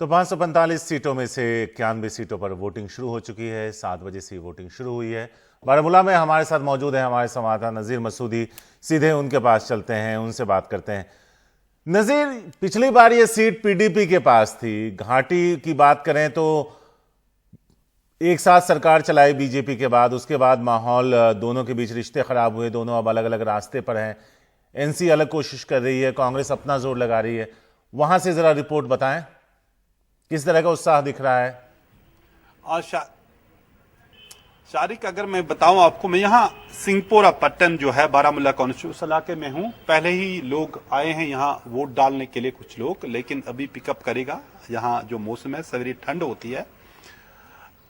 तो 545 सीटों में से 91 सीटों पर वोटिंग शुरू हो चुकी है। 7 बजे से वोटिंग शुरू हुई है। बारामूला में हमारे साथ मौजूद है हमारे संवाददाता नजीर मसूदी। सीधे उनके पास चलते हैं, उनसे बात करते हैं। नजीर, पिछली बार ये सीट पीडीपी के पास थी। घाटी की बात करें तो एक साथ सरकार चलाई बीजेपी के बाद, उसके बाद माहौल दोनों के बीच रिश्ते खराब हुए, दोनों अब अलग अलग रास्ते पर हैं। एनसी अलग कोशिश कर रही है, कांग्रेस अपना जोर लगा रही है। वहां से जरा रिपोर्ट बताएं, किस तरह का उत्साह दिख रहा है? शारिक, अगर मैं बताऊं आपको, मैं यहाँ सिंहपोरा पट्टन जो है बारामूला कॉन्स्टिट्यूंसी इलाके में हूँ। पहले ही लोग आए हैं यहाँ वोट डालने के लिए, कुछ लोग, लेकिन अभी पिकअप करेगा। यहाँ जो मौसम है, सवेरे ठंड होती है।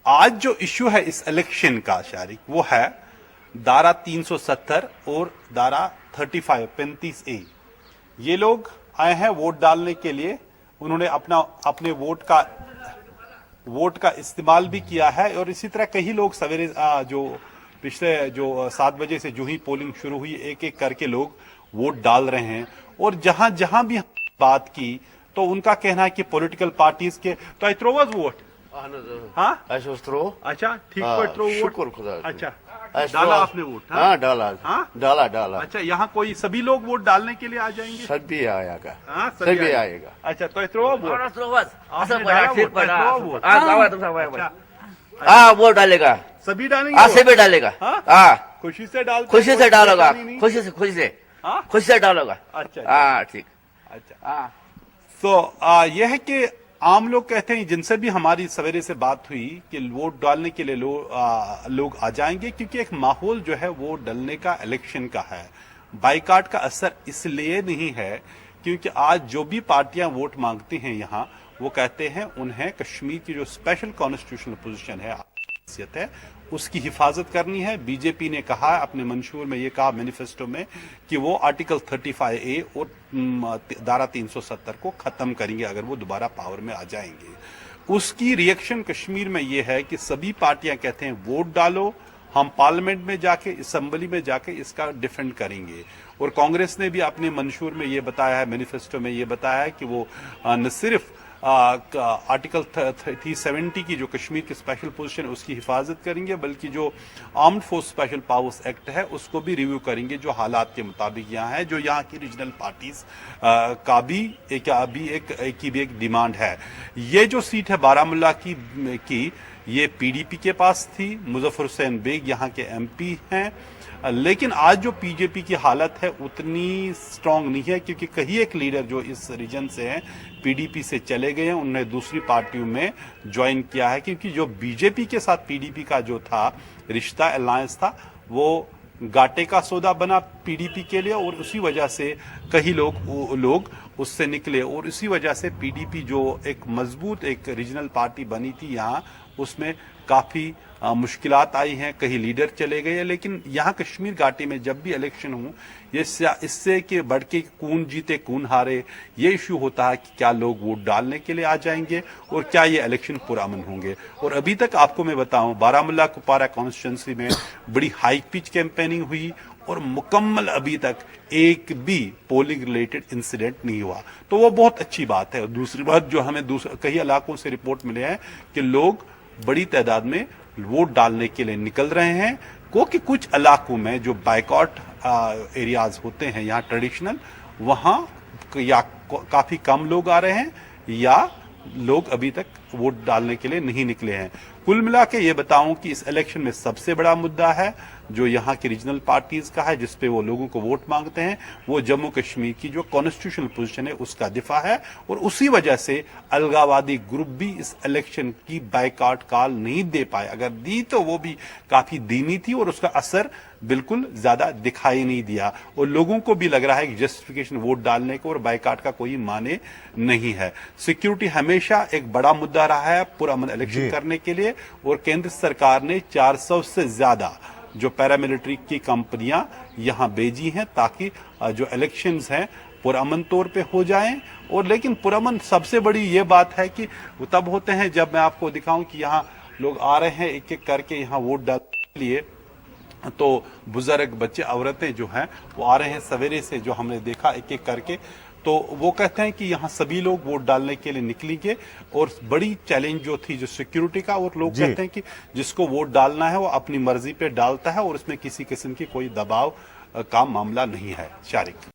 आज जो इश्यू है इस इलेक्शन का शारिक, वो है धारा 370 और धारा 35A। ये लोग आए हैं वोट डालने के लिए। उन्होंने अपने वोट का इस्तेमाल भी किया है। और इसी तरह कई लोग सवेरे जो पिछले 7 बजे से जो ही पोलिंग शुरू हुई, एक एक करके लोग वोट डाल रहे हैं। और जहां जहां भी बात की तो उनका कहना है कि पॉलिटिकल पार्टीज के तो आई थ्रो वाज वोट। हाँ, अच्छा, ठीक है, थ्रो वोट। अच्छा, डाला आपने वोट? हाँ, डाला। हाँ, डाला। अच्छा, यहाँ कोई सभी लोग वोट डालने के लिए आ जाएंगे? सभी आएगा। हाँ, सभी आएगा। अच्छा, तो थ्रो वोट। हाँ, वोट डालेगा। सभी डालेंगे? हाँ, सभी डालेगा। हाँ, खुशी से डाल, खुशी से डालोगा। खुशी से डालोगा। अच्छा, हाँ, ठीक। अच्छा, हाँ। तो यह है कि आम लोग कहते हैं, जिनसे भी हमारी सवेरे से बात हुई, कि वोट डालने के लिए लोग आ जाएंगे, क्योंकि एक माहौल जो है वो डलने का, इलेक्शन का है। बाइकाट का असर इसलिए नहीं है क्योंकि आज जो भी पार्टियां वोट मांगती हैं यहाँ, वो कहते हैं उन्हें कश्मीर की जो स्पेशल कॉन्स्टिट्यूशनल पोजीशन है, हैसियत है, उसकी हिफाजत करनी है। बीजेपी ने कहा अपने मंशूर में, ये कहा मैनिफेस्टो में, कि वो आर्टिकल 35A और धारा 370 को खत्म करेंगे अगर वो दोबारा पावर में आ जाएंगे। उसकी रिएक्शन कश्मीर में ये है कि सभी पार्टियां कहते हैं वोट डालो, हम पार्लियामेंट में जाके, असेंबली में जाके इसका डिफेंड करेंगे। और कांग्रेस ने भी अपने मंशूर में ये बताया है, मैनिफेस्टो में ये बताया है कि वो न सिर्फ आर्टिकल 370 की जो कश्मीर की स्पेशल पोजीशन, उसकी हिफाजत करेंगे, बल्कि जो armed force special powers act है उसको भी रिव्यू करेंगे, जो हालात के मुताबिक यहाँ है, जो यहाँ की रीजनल पार्टीज का भी एक डिमांड है। ये जो सीट है बारामूला की ये पीडीपी के पास थी। मुजफ्फर हुसैन बेग यहाँ के एमपी हैं। लेकिन आज जो बीजेपी की हालत है उतनी स्ट्रांग नहीं है, क्योंकि कई एक लीडर जो इस रीजन से हैं पीडीपी से चले गए हैं, उन्होंने दूसरी पार्टियों में ज्वाइन किया है। क्योंकि जो बीजेपी के साथ पीडीपी का जो था रिश्ता, अलायंस था, वो घाटे का सौदा बना पीडीपी के लिए। और उसी वजह से कई लोग उससे निकले, और इसी वजह से पीडीपी जो एक मजबूत एक रीजनल पार्टी बनी थी यहाँ, उसमें काफी मुश्किलात आई हैं, कई लीडर चले गए। लेकिन यहाँ कश्मीर घाटी में जब भी इलेक्शन हो, इससे कि बढ़ के कौन जीते कौन हारे, ये इशू होता है कि क्या लोग वोट डालने के लिए आ जाएंगे और क्या ये इलेक्शन पुरअमन होंगे। और अभी तक आपको मैं बताऊं, बारामूला कुपवारा कॉन्स्टिट्यूंसी में बड़ी हाई पिच कैंपेनिंग हुई और मुकम्मल अभी तक एक भी पोलिंग रिलेटेड इंसिडेंट नहीं हुआ, तो वो बहुत अच्छी बात है। और दूसरी बात जो हमें कई इलाकों से रिपोर्ट मिले हैं कि लोग बड़ी तादाद में वोट डालने के लिए निकल रहे हैं, क्योंकि कुछ इलाकों में जो बाइकॉट एरियाज होते हैं यहाँ ट्रेडिशनल, वहां या काफी कम लोग आ रहे हैं या लोग अभी तक वोट डालने के लिए नहीं निकले हैं। कुल मिला के ये बताऊं कि इस इलेक्शन में सबसे बड़ा मुद्दा है जो यहाँ की रीजनल पार्टीज का है, जिसपे वो लोगों को वोट मांगते हैं, वो जम्मू कश्मीर की जो कॉन्स्टिट्यूशनल पोजीशन है उसका दिफा है। और उसी वजह से अलगावादी ग्रुप भी इस इलेक्शन की बाइकआउट कॉल नहीं दे पाए। अगर दी तो वो भी काफी धीमी थी और उसका असर बिल्कुल ज्यादा दिखाई नहीं दिया। और लोगों को भी लग रहा है कि जस्टिफिकेशन वोट डालने को और बाइकआउट का कोई माने नहीं है। सिक्योरिटी हमेशा एक बड़ा मुद्दा रहा है पुरअमन इलेक्शन करने के लिए, और केंद्र सरकार ने 400 से ज्यादा जो पैरामिलिट्री की कंपनियां यहां भेजी हैं, ताकि जो इलेक्शंस हैं पुरअमन तौर पे हो जाएं। और लेकिन पुरअमन सबसे बड़ी ये बात है कि वो तब होते हैं जब मैं आपको दिखाऊं कि यहाँ लोग आ रहे हैं एक एक करके यहाँ वोट डालने के लिए, तो बुजुर्ग, बच्चे, औरतें जो हैं वो आ रहे हैं सवेरे से, जो हमने देखा एक एक करके तो वो कहते हैं कि यहाँ सभी लोग वोट डालने के लिए निकलेंगे और बड़ी चैलेंज जो थी जो सिक्योरिटी का, और लोग कहते हैं कि जिसको वोट डालना है वो अपनी मर्जी पे डालता है और उसमें किसी किस्म की कोई दबाव का मामला नहीं है। शारिक।